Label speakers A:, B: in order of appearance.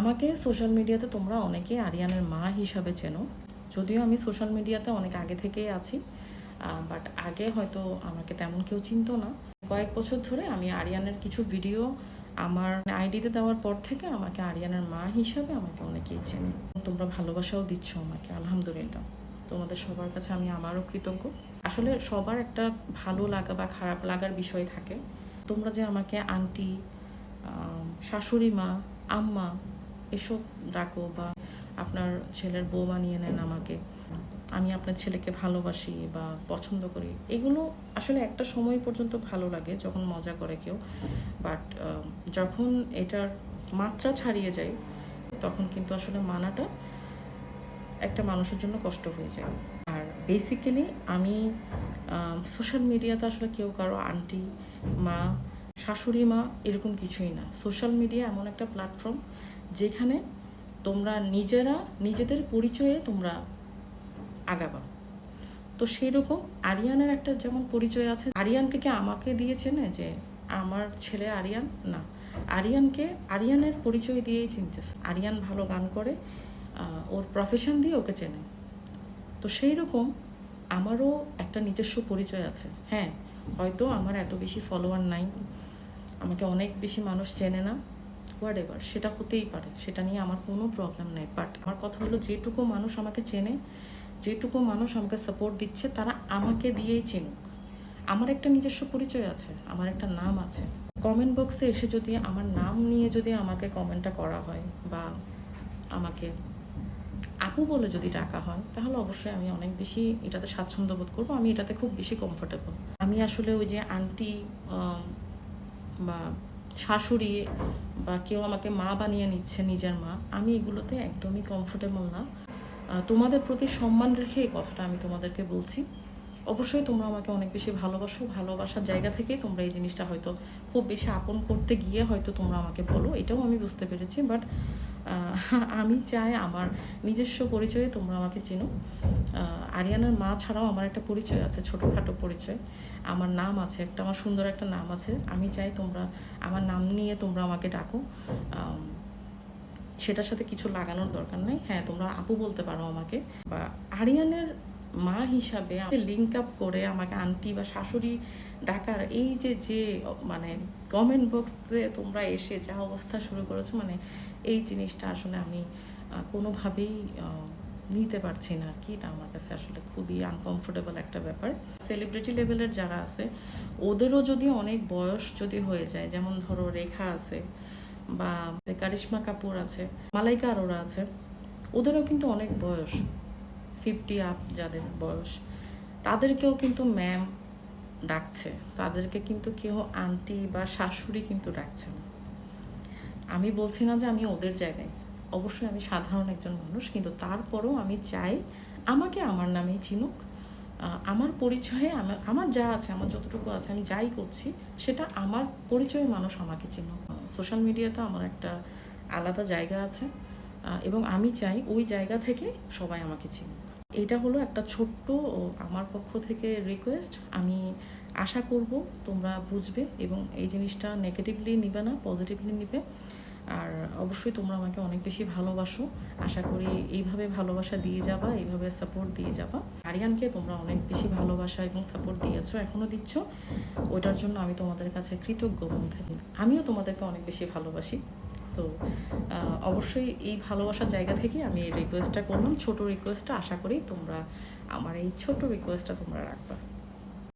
A: আমাকে সোশ্যাল মিডিয়াতে তোমরা অনেকেই আরিয়ানের মা হিসাবে চেনো। যদিও আমি সোশ্যাল মিডিয়াতে অনেক আগে থেকেই আছি, বাট আগে হয়তো আমাকে তেমন কেউ চিনতো না। কয়েক বছর ধরে আমি আরিয়ানের কিছু ভিডিও আমার আইডিতে দেওয়ার পর থেকে আমাকে আরিয়ানের মা হিসাবে আমাকে অনেকেই চেনে। তোমরা ভালোবাসাও দিচ্ছ আমাকে, আলহামদুলিল্লাহ। তোমাদের সবার কাছে আমি আমারও কৃতজ্ঞ। আসলে সবার একটা ভালো লাগা বা খারাপ লাগার বিষয় থাকে। তোমরা যে আমাকে আন্টি, শাশুড়ি মা, আম্মা এসব ডাকো বা আপনার ছেলের বউ বানিয়ে নেন আমাকে, আমি আপনার ছেলেকে ভালোবাসি বা পছন্দ করি, এগুলো আসলে একটা সময় পর্যন্ত ভালো লাগে যখন মজা করে কেউ, বাট যখন এটার মাত্রা ছাড়িয়ে যায় তখন কিন্তু আসলে মানাটা একটা মানুষের জন্য কষ্ট হয়ে যায়। আর বেসিক্যালি আমি সোশ্যাল মিডিয়াতে আসলে কেউ কারো আন্টি, মা, শাশুড়ি মা এরকম কিছুই না। সোশ্যাল মিডিয়া এমন একটা প্ল্যাটফর্ম যেখানে তোমরা নিজেরা নিজেদের পরিচয়ে তোমরা আগাবা। তো সেই রকম আরিয়ানের একটা যেমন পরিচয় আছে। আরিয়ানকে কি আমাকে দিয়েছে না যে আমার ছেলে আরিয়ান? না, আরিয়ানকে আরিয়ানের পরিচয় দিয়েই চিনতেছে। আরিয়ান ভালো গান করে, ওর প্রফেশন দিয়ে ওকে চেনে। তো সেই রকম আমারও একটা নিজস্ব পরিচয় আছে। হ্যাঁ, হয়তো আমার এত বেশি ফলোয়ার নাই, আমাকে অনেক বেশি মানুষ চেনে না, হোয়াট এভার, সেটা হতেই পারে, সেটা নিয়ে আমার কোনো প্রবলেম নেই। বাট আমার কথা হলো, যেটুকু মানুষ আমাকে চেনে, যেটুকু মানুষ আমাকে সাপোর্ট দিচ্ছে, তারা আমাকে দিয়েই চিনুক। আমার একটা নিজস্ব পরিচয় আছে, আমার একটা নাম আছে। কমেন্ট বক্সে এসে যদি আমার নাম নিয়ে যদি আমাকে কমেন্টটা করা হয় বা আমাকে আপু বলে যদি ডাকা হয়, তাহলে অবশ্যই আমি অনেক বেশি এটাতে স্বাচ্ছন্দ্য বোধ করবো। আমি এটাতে খুব বেশি কমফোর্টেবল। আমি আসলে ওই যে আন্টি বা শাশুড়ি বা কেউ আমাকে মা বানিয়ে নিচ্ছে নিজের মা, আমি এগুলোতে একদমই কমফোর্টেবল না। তোমাদের প্রতি সম্মান রেখে এই কথাটা আমি তোমাদেরকে বলছি। অবশ্যই তোমরা আমাকে অনেক বেশি ভালোবাসো, ভালোবাসার জায়গা থেকেই তোমরা এই জিনিসটা হয়তো খুব বেশি আপন করতে গিয়ে হয়তো তোমরা আমাকে বলো, এটাও আমি বুঝতে পেরেছি। বাট আমি চাই আমার নিজস্ব পরিচয়ে তোমরা আমাকে চিনো। আরিয়ানার মা ছাড়াও আমার একটা পরিচয় আছে, ছোটোখাটো পরিচয়। আমার নাম আছে একটা, আমার সুন্দর একটা নাম আছে। আমি চাই তোমরা আমার নাম নিয়ে তোমরা আমাকে ডাকো। সেটার সাথে কিছু লাগানোর দরকার নেই। হ্যাঁ, তোমরা আপু বলতে পারো আমাকে। বা আরিয়ানের মা হিসাবে লিঙ্ক আপ করে আমাকে আন্টি বা শাশুড়ি ডাকার এই যে মানে কমেন্ট বক্সে তোমরা এসে যা অবস্থা শুরু করেছো, মানে এই জিনিসটা আসলে আমি কোনোভাবেই নিতে পারছি না আর কি। এটা আমার কাছে আসলে খুবই আনকমফোর্টেবল একটা ব্যাপার। সেলিব্রিটি লেভেলের যারা আছে ওদেরও যদি অনেক বয়স যদি হয়ে যায়, যেমন ধরো রেখা আছে বা কারিশমা কাপুর আছে, মালাইকা আরোরা আছে, ওদেরও কিন্তু অনেক বয়স, 50 আপ যাদের বয়স, তাদেরকেও কিন্তু ম্যাম ডাকছে। তাদেরকে কিন্তু কেউ আন্টি বা শাশুড়ি কিন্তু ডাকছে না। আমি বলছি না যে আমি ওদের জায়গায়, অবশ্যই আমি সাধারণ একজন মানুষ, কিন্তু তারপরও আমি চাই আমাকে আমার নামেই চিনুক। আমার পরিচয়ে আমার যা আছে, আমার যতটুকু আছে, আমি যাই করছি সেটা আমার পরিচয়ে মানুষ আমাকে চিনুক। সোশ্যাল মিডিয়াতে আমার একটা আলাদা জায়গা আছে এবং আমি চাই ওই জায়গা থেকে সবাই আমাকে চিনুক। এটা হলো একটা ছোট্ট আমার পক্ষ থেকে রিকোয়েস্ট। আমি আশা করব তোমরা বুঝবে এবং এই জিনিসটা নেগেটিভলি নিবে না, পজিটিভলি নিবে। আর অবশ্যই তোমরা আমাকে অনেক বেশি ভালোবাসো। আশা করি এইভাবে ভালোবাসা দিয়ে যাবা, এইভাবে সাপোর্ট দিয়ে যাবা। আরিয়ানকে তোমরা অনেক বেশি ভালোবাসা এবং সাপোর্ট দিয়েছো, এখনও দিচ্ছ। ওইটার জন্য আমি তোমাদের কাছে কৃতজ্ঞ মন থেকে। আমিও তোমাদেরকে অনেক বেশি ভালোবাসি। তো অবশ্যই এই ভালোবাসার জায়গা থেকে আমি এই রিকোয়েস্টটা করলাম, ছোট রিকোয়েস্টটা। আশা করি তোমরা আমার এই ছোট রিকোয়েস্টটা তোমরা রাখবা।